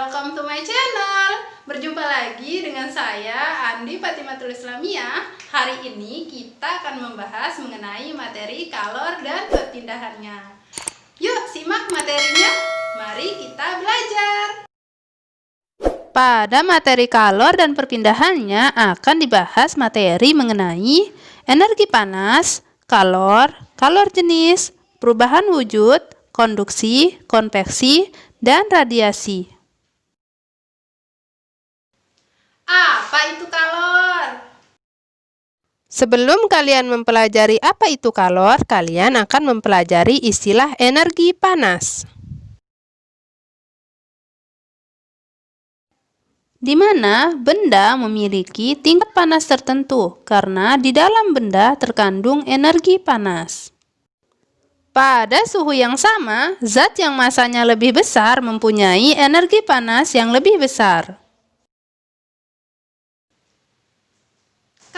welcome to my channel. Berjumpa lagi dengan saya Andi Fatimatul Islamiyah. Hari ini kita akan membahas mengenai materi kalor dan perpindahannya. Yuk simak materinya, mari kita belajar. Pada materi kalor dan perpindahannya akan dibahas materi mengenai energi panas, kalor, kalor jenis, perubahan wujud, konduksi, konveksi, dan radiasi. Apa itu kalor? Sebelum kalian mempelajari apa itu kalor, kalian akan mempelajari istilah energi panas. Di mana benda memiliki tingkat panas tertentu, karena di dalam benda terkandung energi panas. Pada suhu yang sama, zat yang masanya lebih besar mempunyai energi panas yang lebih besar.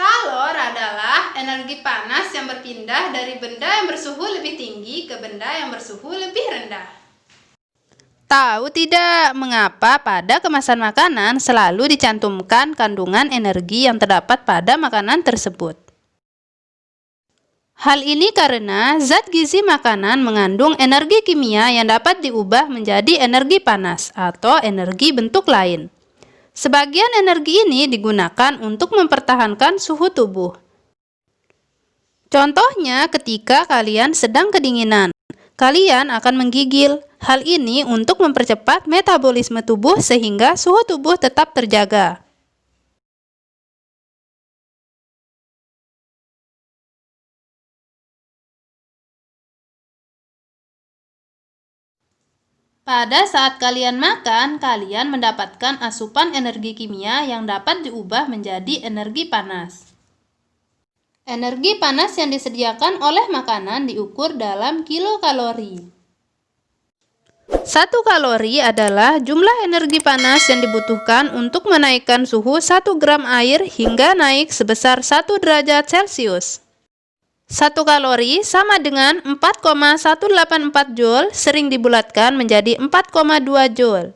Kalor adalah energi panas yang berpindah dari benda yang bersuhu lebih tinggi ke benda yang bersuhu lebih rendah. Tahu tidak mengapa pada kemasan makanan selalu dicantumkan kandungan energi yang terdapat pada makanan tersebut? Hal ini karena zat gizi makanan mengandung energi kimia yang dapat diubah menjadi energi panas atau energi bentuk lain. Sebagian energi ini digunakan untuk mempertahankan suhu tubuh. Contohnya ketika kalian sedang kedinginan, kalian akan menggigil. Hal ini untuk mempercepat metabolisme tubuh sehingga suhu tubuh tetap terjaga. Pada saat kalian makan, kalian mendapatkan asupan energi kimia yang dapat diubah menjadi energi panas. Energi panas yang disediakan oleh makanan diukur dalam kilokalori. 1 kalori adalah jumlah energi panas yang dibutuhkan untuk menaikkan suhu 1 gram air hingga naik sebesar 1 derajat Celcius. 1 kalori sama dengan 4,184 Joule sering dibulatkan menjadi 4,2 Joule.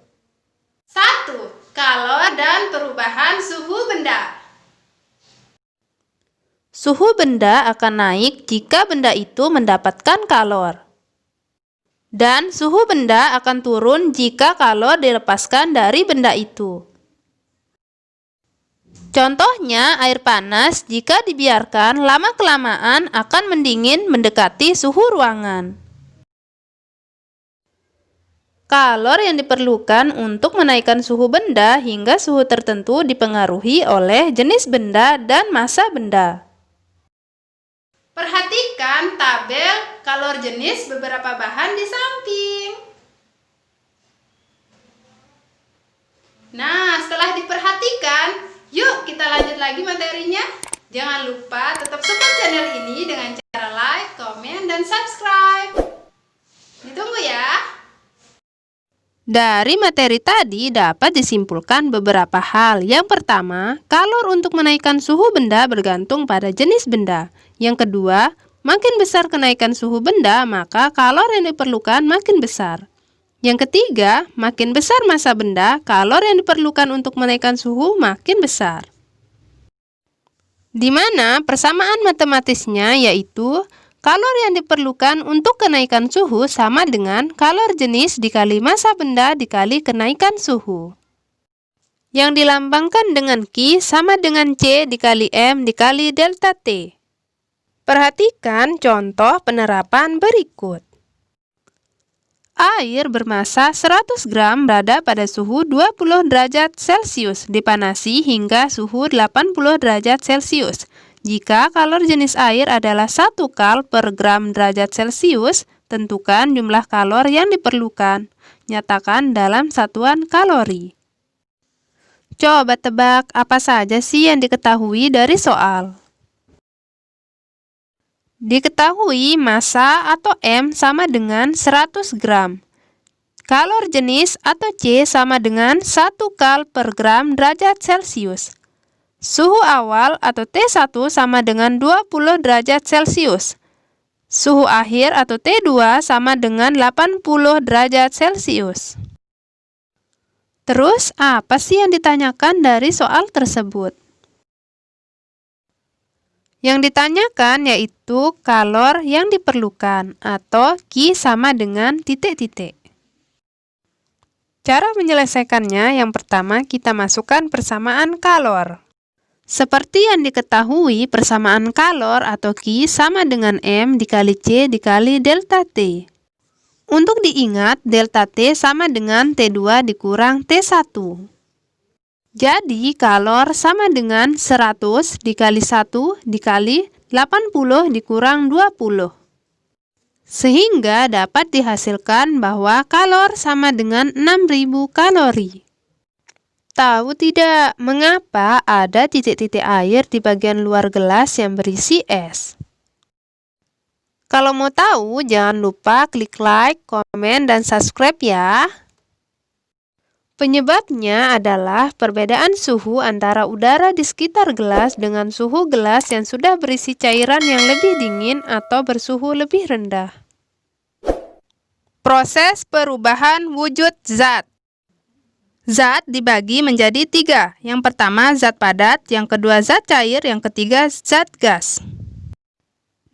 1. Kalor dan perubahan suhu benda. Suhu benda akan naik jika benda itu mendapatkan kalor. Dan suhu benda akan turun jika kalor dilepaskan dari benda itu. Contohnya, air panas jika dibiarkan lama-kelamaan akan mendingin mendekati suhu ruangan. Kalor yang diperlukan untuk menaikkan suhu benda hingga suhu tertentu dipengaruhi oleh jenis benda dan massa benda. Perhatikan tabel kalor jenis beberapa bahan di samping. Nah, setelah diperhatikan, yuk kita lanjut lagi materinya. Jangan lupa tetap support channel ini dengan cara like, komen, dan subscribe. Ditunggu ya. Dari materi tadi dapat disimpulkan beberapa hal. Yang pertama, kalor untuk menaikkan suhu benda bergantung pada jenis benda. Yang kedua, makin besar kenaikan suhu benda, maka kalor yang diperlukan makin besar. Yang ketiga, makin besar massa benda, kalor yang diperlukan untuk menaikkan suhu makin besar. Di mana persamaan matematisnya yaitu kalor yang diperlukan untuk kenaikan suhu sama dengan kalor jenis dikali massa benda dikali kenaikan suhu. Yang dilambangkan dengan Q sama dengan C dikali M dikali delta T. Perhatikan contoh penerapan berikut. Air bermassa 100 gram berada pada suhu 20 derajat Celcius, dipanasi hingga suhu 80 derajat Celcius. Jika kalor jenis air adalah 1 kal per gram derajat Celcius, tentukan jumlah kalor yang diperlukan. Nyatakan dalam satuan kalori. Coba tebak apa saja sih yang diketahui dari soal. Diketahui massa atau M sama dengan 100 gram. Kalor jenis atau C sama dengan 1 kal per gram derajat Celcius. Suhu awal atau T1 sama dengan 20 derajat Celcius. Suhu akhir atau T2 sama dengan 80 derajat Celcius. Terus, apa sih yang ditanyakan dari soal tersebut? Yang ditanyakan yaitu kalor yang diperlukan atau Q sama dengan titik-titik. Cara menyelesaikannya, yang pertama kita masukkan persamaan kalor. Seperti yang diketahui, persamaan kalor atau Q sama dengan M dikali C dikali delta T. Untuk diingat, delta T sama dengan T2 dikurang T1. Jadi, kalor sama dengan 100 dikali 1 dikali 80 dikurang 20. Sehingga dapat dihasilkan bahwa kalor sama dengan 6000 kalori. Tahu tidak mengapa ada titik-titik air di bagian luar gelas yang berisi es? Kalau mau tahu, jangan lupa klik like, komen, dan subscribe ya. Penyebabnya adalah perbedaan suhu antara udara di sekitar gelas dengan suhu gelas yang sudah berisi cairan yang lebih dingin atau bersuhu lebih rendah. Proses perubahan wujud zat. Zat dibagi menjadi 3. Yang pertama zat padat, yang kedua zat cair, yang ketiga zat gas.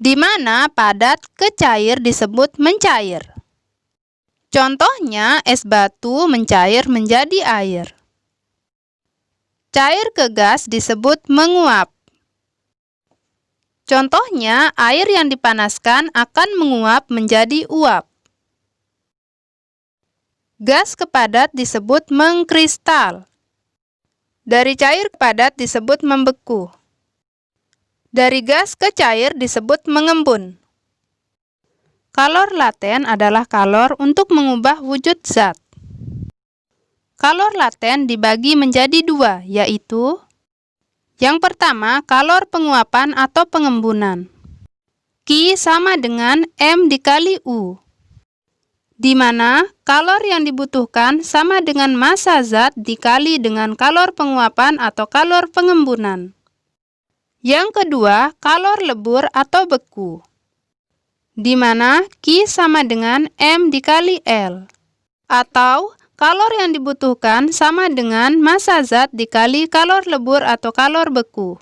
Di mana padat ke cair disebut mencair. Contohnya, es batu mencair menjadi air. Cair ke gas disebut menguap. Contohnya, air yang dipanaskan akan menguap menjadi uap. Gas ke padat disebut mengkristal. Dari cair ke padat disebut membeku. Dari gas ke cair disebut mengembun. Kalor laten adalah kalor untuk mengubah wujud zat. Kalor laten dibagi menjadi 2, yaitu yang pertama, kalor penguapan atau pengembunan. Q sama dengan M dikali U, di mana kalor yang dibutuhkan sama dengan massa zat dikali dengan kalor penguapan atau kalor pengembunan. Yang kedua, kalor lebur atau beku, di mana Q sama dengan M dikali L, atau kalor yang dibutuhkan sama dengan massa zat dikali kalor lebur atau kalor beku.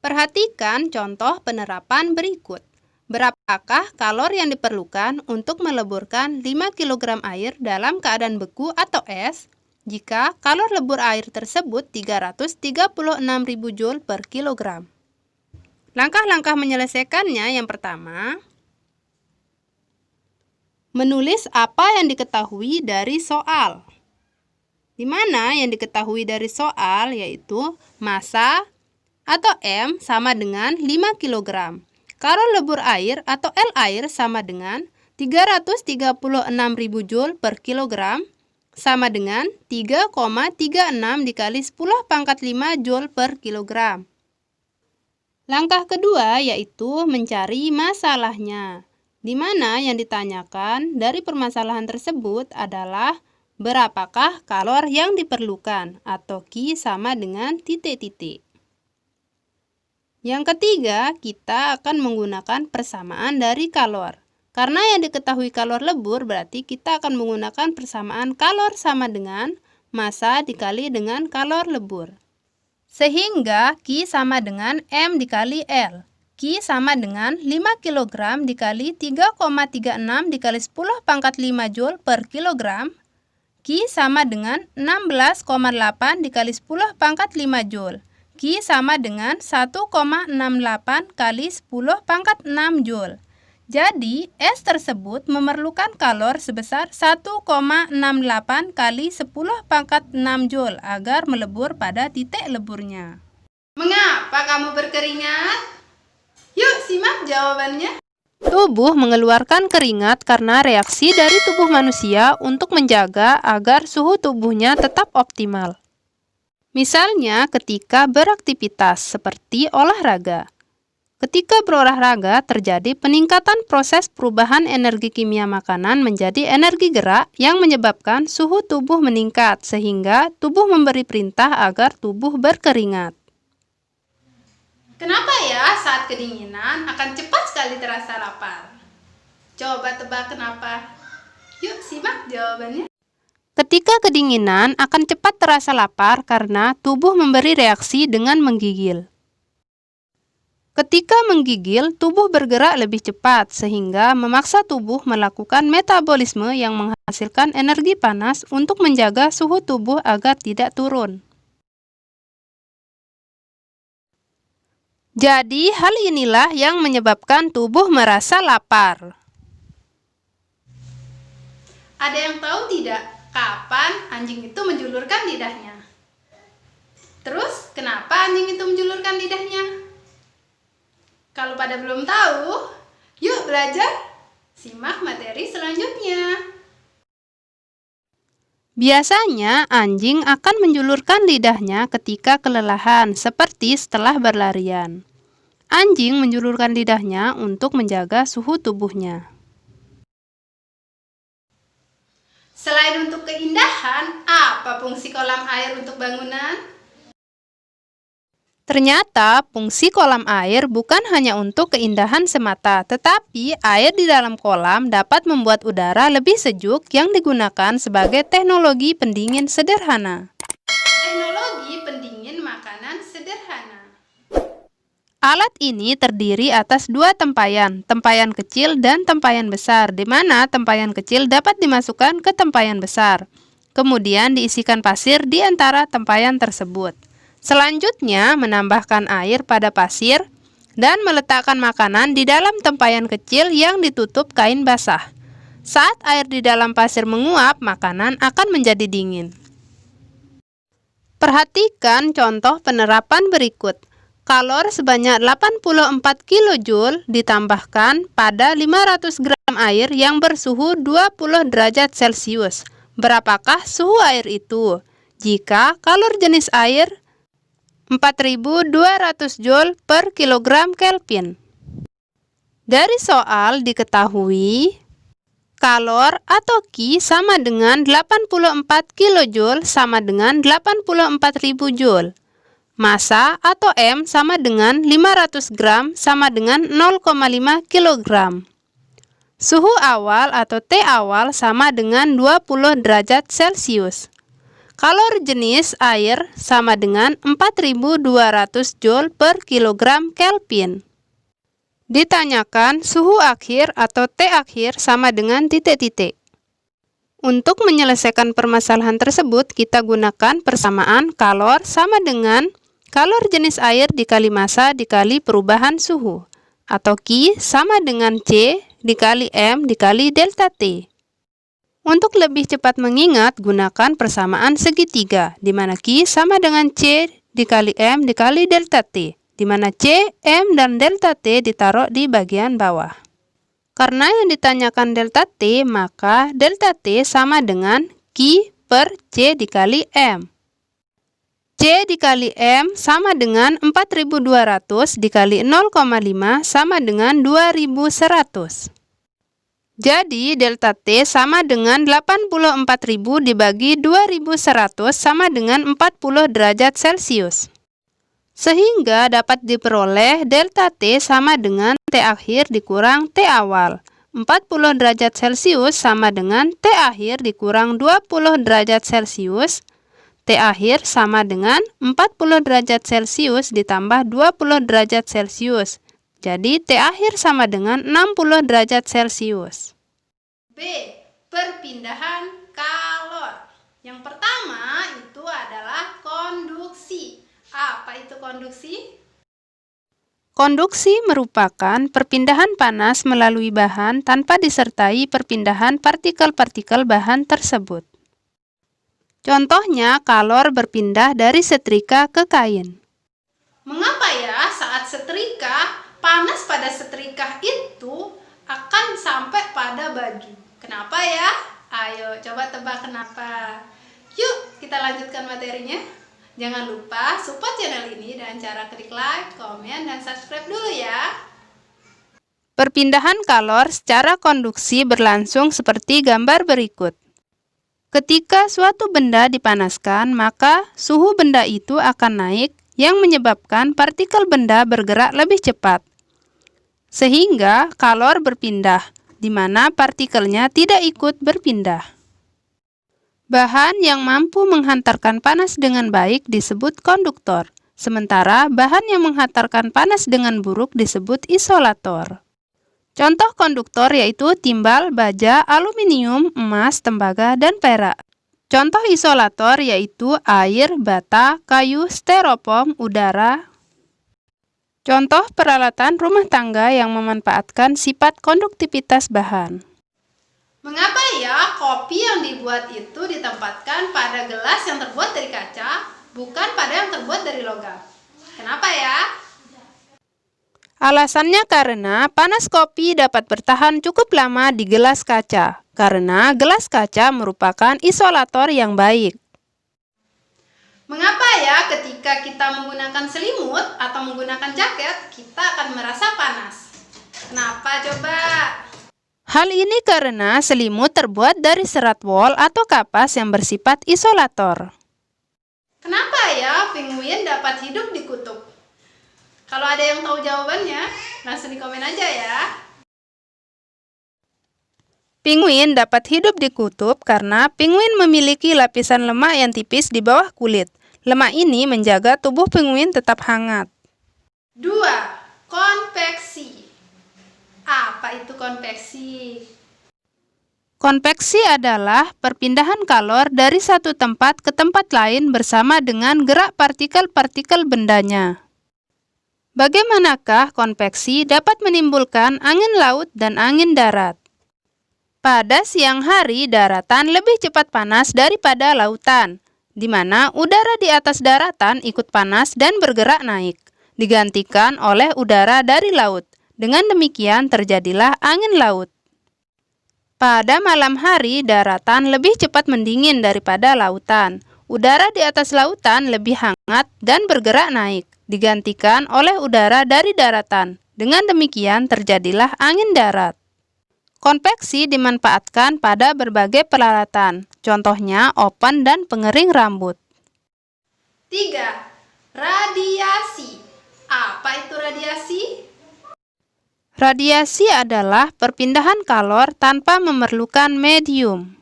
Perhatikan contoh penerapan berikut. Berapakah kalor yang diperlukan untuk meleburkan 5 kg air dalam keadaan beku atau es jika kalor lebur air tersebut 336.000 Joule per kilogram? Langkah-langkah menyelesaikannya, yang pertama, menulis apa yang diketahui dari soal. Di mana yang diketahui dari soal yaitu massa atau M sama dengan 5 kg. Kalor lebur air atau L air sama dengan 336.000 Joule per kilogram sama dengan 3,36 dikali 10 pangkat 5 Joule per kilogram. Langkah kedua yaitu mencari masalahnya, di mana yang ditanyakan dari permasalahan tersebut adalah berapakah kalor yang diperlukan atau Q sama dengan titik-titik. Yang ketiga, kita akan menggunakan persamaan dari kalor. Karena yang diketahui kalor lebur, berarti kita akan menggunakan persamaan kalor sama dengan massa dikali dengan kalor lebur. Sehingga Q sama dengan M dikali L. Q sama dengan 5 kg dikali 3,36 dikali 10 pangkat 5 Joule per kilogram. Q sama dengan 16,8 dikali 10 pangkat 5 Joule. Q sama dengan 1,68 kali 10 pangkat 6 Joule. Jadi, es tersebut memerlukan kalor sebesar 1,68 kali 10 pangkat 6 Joule agar melebur pada titik leburnya. Mengapa kamu berkeringat? Yuk, simak jawabannya. Tubuh mengeluarkan keringat karena reaksi dari tubuh manusia untuk menjaga agar suhu tubuhnya tetap optimal. Misalnya ketika beraktivitas seperti olahraga. Ketika berolahraga, terjadi peningkatan proses perubahan energi kimia makanan menjadi energi gerak yang menyebabkan suhu tubuh meningkat, sehingga tubuh memberi perintah agar tubuh berkeringat. Kenapa ya saat kedinginan akan cepat sekali terasa lapar? Coba tebak kenapa? Yuk, simak jawabannya. Ketika kedinginan akan cepat terasa lapar karena tubuh memberi reaksi dengan menggigil. Ketika menggigil, tubuh bergerak lebih cepat sehingga memaksa tubuh melakukan metabolisme yang menghasilkan energi panas untuk menjaga suhu tubuh agar tidak turun. Jadi, hal inilah yang menyebabkan tubuh merasa lapar. Ada yang tahu tidak kapan anjing itu menjulurkan lidahnya? Terus, kenapa anjing itu menjulurkan lidahnya? Kalau pada belum tahu, yuk belajar. Simak materi selanjutnya. Biasanya, anjing akan menjulurkan lidahnya ketika kelelahan, seperti setelah berlarian. Anjing menjulurkan lidahnya untuk menjaga suhu tubuhnya. Selain untuk keindahan, apa fungsi kolam air untuk bangunan? Ternyata, fungsi kolam air bukan hanya untuk keindahan semata, tetapi air di dalam kolam dapat membuat udara lebih sejuk yang digunakan sebagai teknologi pendingin sederhana. Teknologi pendingin makanan sederhana. Alat ini terdiri atas dua tempayan kecil dan tempayan besar, di mana tempayan kecil dapat dimasukkan ke tempayan besar. Kemudian diisikan pasir di antara tempayan tersebut. Selanjutnya, menambahkan air pada pasir dan meletakkan makanan di dalam tempayan kecil yang ditutup kain basah. Saat air di dalam pasir menguap, makanan akan menjadi dingin. Perhatikan contoh penerapan berikut. Kalor sebanyak 84 kJ ditambahkan pada 500 gram air yang bersuhu 20 derajat Celcius. Berapakah suhu air itu? Jika kalor jenis air 4.200 Joule per kilogram Kelvin. Dari soal diketahui kalor atau Q sama dengan 84 kJ sama dengan 84.000 Joule. Massa atau M sama dengan 500 gram sama dengan 0,5 kg. Suhu awal atau T awal sama dengan 20 derajat Celcius. Kalor jenis air sama dengan 4.200 Joule per kilogram Kelvin. Ditanyakan suhu akhir atau T akhir sama dengan titik-titik. Untuk menyelesaikan permasalahan tersebut, kita gunakan persamaan kalor sama dengan kalor jenis air dikali massa dikali perubahan suhu. Atau Q sama dengan C dikali M dikali delta T. Untuk lebih cepat mengingat, gunakan persamaan segitiga, di mana Q sama dengan C dikali M dikali delta T, di mana C, M, dan delta T ditaruh di bagian bawah. Karena yang ditanyakan delta T, maka delta T sama dengan Q per C dikali M. C dikali M sama dengan 4200 dikali 0,5 sama dengan 2100. Jadi, delta T sama dengan 84.000 dibagi 2100 sama dengan 40 derajat Celcius. Sehingga dapat diperoleh delta T sama dengan T akhir dikurang T awal. 40 derajat Celcius sama dengan T akhir dikurang 20 derajat Celcius. T akhir sama dengan 40 derajat Celcius ditambah 20 derajat Celcius. Jadi, T akhir sama dengan 60 derajat Celcius. B. Perpindahan kalor. Yang pertama itu adalah konduksi. Apa itu konduksi? Konduksi merupakan perpindahan panas melalui bahan tanpa disertai perpindahan partikel-partikel bahan tersebut. Contohnya, kalor berpindah dari setrika ke kain. Mengapa ya saat setrika, panas pada setrika itu akan sampai pada baju? Kenapa ya? Ayo coba tebak kenapa. Yuk kita lanjutkan materinya. Jangan lupa support channel ini dengan cara klik like, komen, dan subscribe dulu ya. Perpindahan kalor secara konduksi berlangsung seperti gambar berikut. Ketika suatu benda dipanaskan, maka suhu benda itu akan naik yang menyebabkan partikel benda bergerak lebih cepat. Sehingga kalor berpindah, di mana partikelnya tidak ikut berpindah. Bahan yang mampu menghantarkan panas dengan baik disebut konduktor, sementara bahan yang menghantarkan panas dengan buruk disebut isolator. Contoh konduktor yaitu timbal, baja, aluminium, emas, tembaga, dan perak. Contoh isolator yaitu air, bata, kayu, styrofoam, udara. Contoh peralatan rumah tangga yang memanfaatkan sifat konduktivitas bahan. Mengapa ya kopi yang dibuat itu ditempatkan pada gelas yang terbuat dari kaca, bukan pada yang terbuat dari logam? Kenapa ya? Alasannya karena panas kopi dapat bertahan cukup lama di gelas kaca, karena gelas kaca merupakan isolator yang baik. Mengapa ya ketika kita menggunakan selimut atau menggunakan jaket, kita akan merasa panas? Kenapa coba? Hal ini karena selimut terbuat dari serat wol atau kapas yang bersifat isolator. Kenapa ya penguin dapat hidup di kutub? Kalau ada yang tahu jawabannya, langsung di komen aja ya. Penguin dapat hidup di kutub karena penguin memiliki lapisan lemak yang tipis di bawah kulit. Lemak ini menjaga tubuh penguin tetap hangat. 2. Konveksi. Apa itu konveksi? Konveksi adalah perpindahan kalor dari satu tempat ke tempat lain bersama dengan gerak partikel-partikel bendanya. Bagaimanakah konveksi dapat menimbulkan angin laut dan angin darat? Pada siang hari, daratan lebih cepat panas daripada lautan, di mana udara di atas daratan ikut panas dan bergerak naik, digantikan oleh udara dari laut. Dengan demikian terjadilah angin laut. Pada malam hari, daratan lebih cepat mendingin daripada lautan. Udara di atas lautan lebih hangat dan bergerak naik, digantikan oleh udara dari daratan. Dengan demikian terjadilah angin darat. Konveksi dimanfaatkan pada berbagai peralatan, contohnya oven dan pengering rambut. 3. Radiasi. Apa itu radiasi? Radiasi adalah perpindahan kalor tanpa memerlukan medium.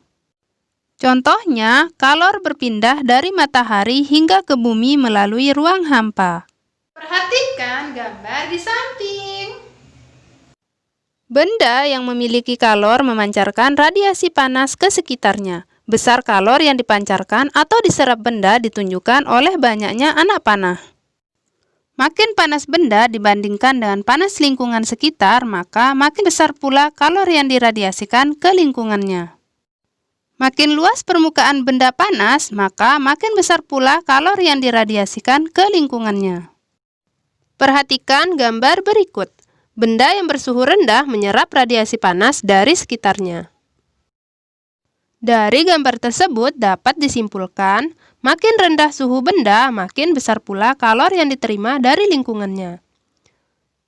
Contohnya, kalor berpindah dari matahari hingga ke bumi melalui ruang hampa. Perhatikan gambar di samping. Benda yang memiliki kalor memancarkan radiasi panas ke sekitarnya. Besar kalor yang dipancarkan atau diserap benda ditunjukkan oleh banyaknya anak panah. Makin panas benda dibandingkan dengan panas lingkungan sekitar, maka makin besar pula kalor yang diradiasikan ke lingkungannya. Makin luas permukaan benda panas, maka makin besar pula kalor yang diradiasikan ke lingkungannya. Perhatikan gambar berikut. Benda yang bersuhu rendah menyerap radiasi panas dari sekitarnya. Dari gambar tersebut dapat disimpulkan, makin rendah suhu benda, makin besar pula kalor yang diterima dari lingkungannya.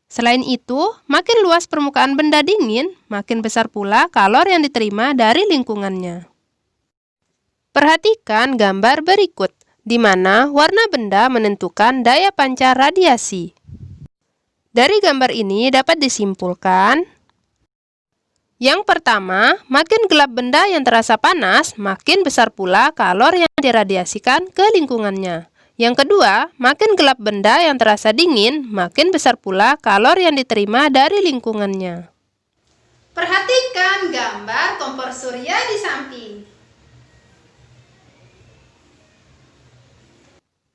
Selain itu, makin luas permukaan benda dingin, makin besar pula kalor yang diterima dari lingkungannya. Perhatikan gambar berikut, di mana warna benda menentukan daya pancar radiasi. Dari gambar ini dapat disimpulkan, yang pertama, makin gelap benda yang terasa panas, makin besar pula kalor yang diradiasikan ke lingkungannya. Yang kedua, makin gelap benda yang terasa dingin, makin besar pula kalor yang diterima dari lingkungannya. Perhatikan gambar kompor surya di samping.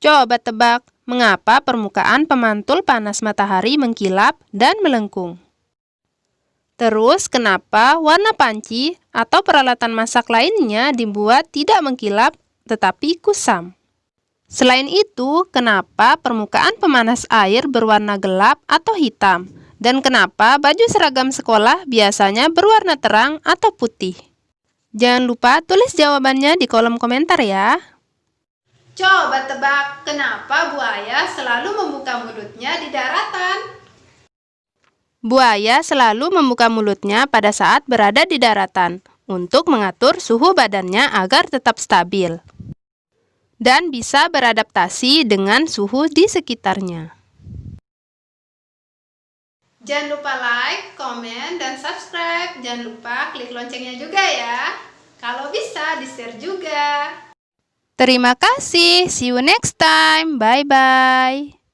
Coba tebak, mengapa permukaan pemantul panas matahari mengkilap dan melengkung? Terus, kenapa warna panci atau peralatan masak lainnya dibuat tidak mengkilap tetapi kusam? Selain itu, kenapa permukaan pemanas air berwarna gelap atau hitam? Dan kenapa baju seragam sekolah biasanya berwarna terang atau putih? Jangan lupa tulis jawabannya di kolom komentar ya. Coba tebak, kenapa buaya selalu membuka mulutnya di daratan? Buaya selalu membuka mulutnya pada saat berada di daratan untuk mengatur suhu badannya agar tetap stabil dan bisa beradaptasi dengan suhu di sekitarnya. Jangan lupa like, komen, dan subscribe. Jangan lupa klik loncengnya juga ya. Kalau bisa, di-share juga. Terima kasih. See you next time. Bye-bye.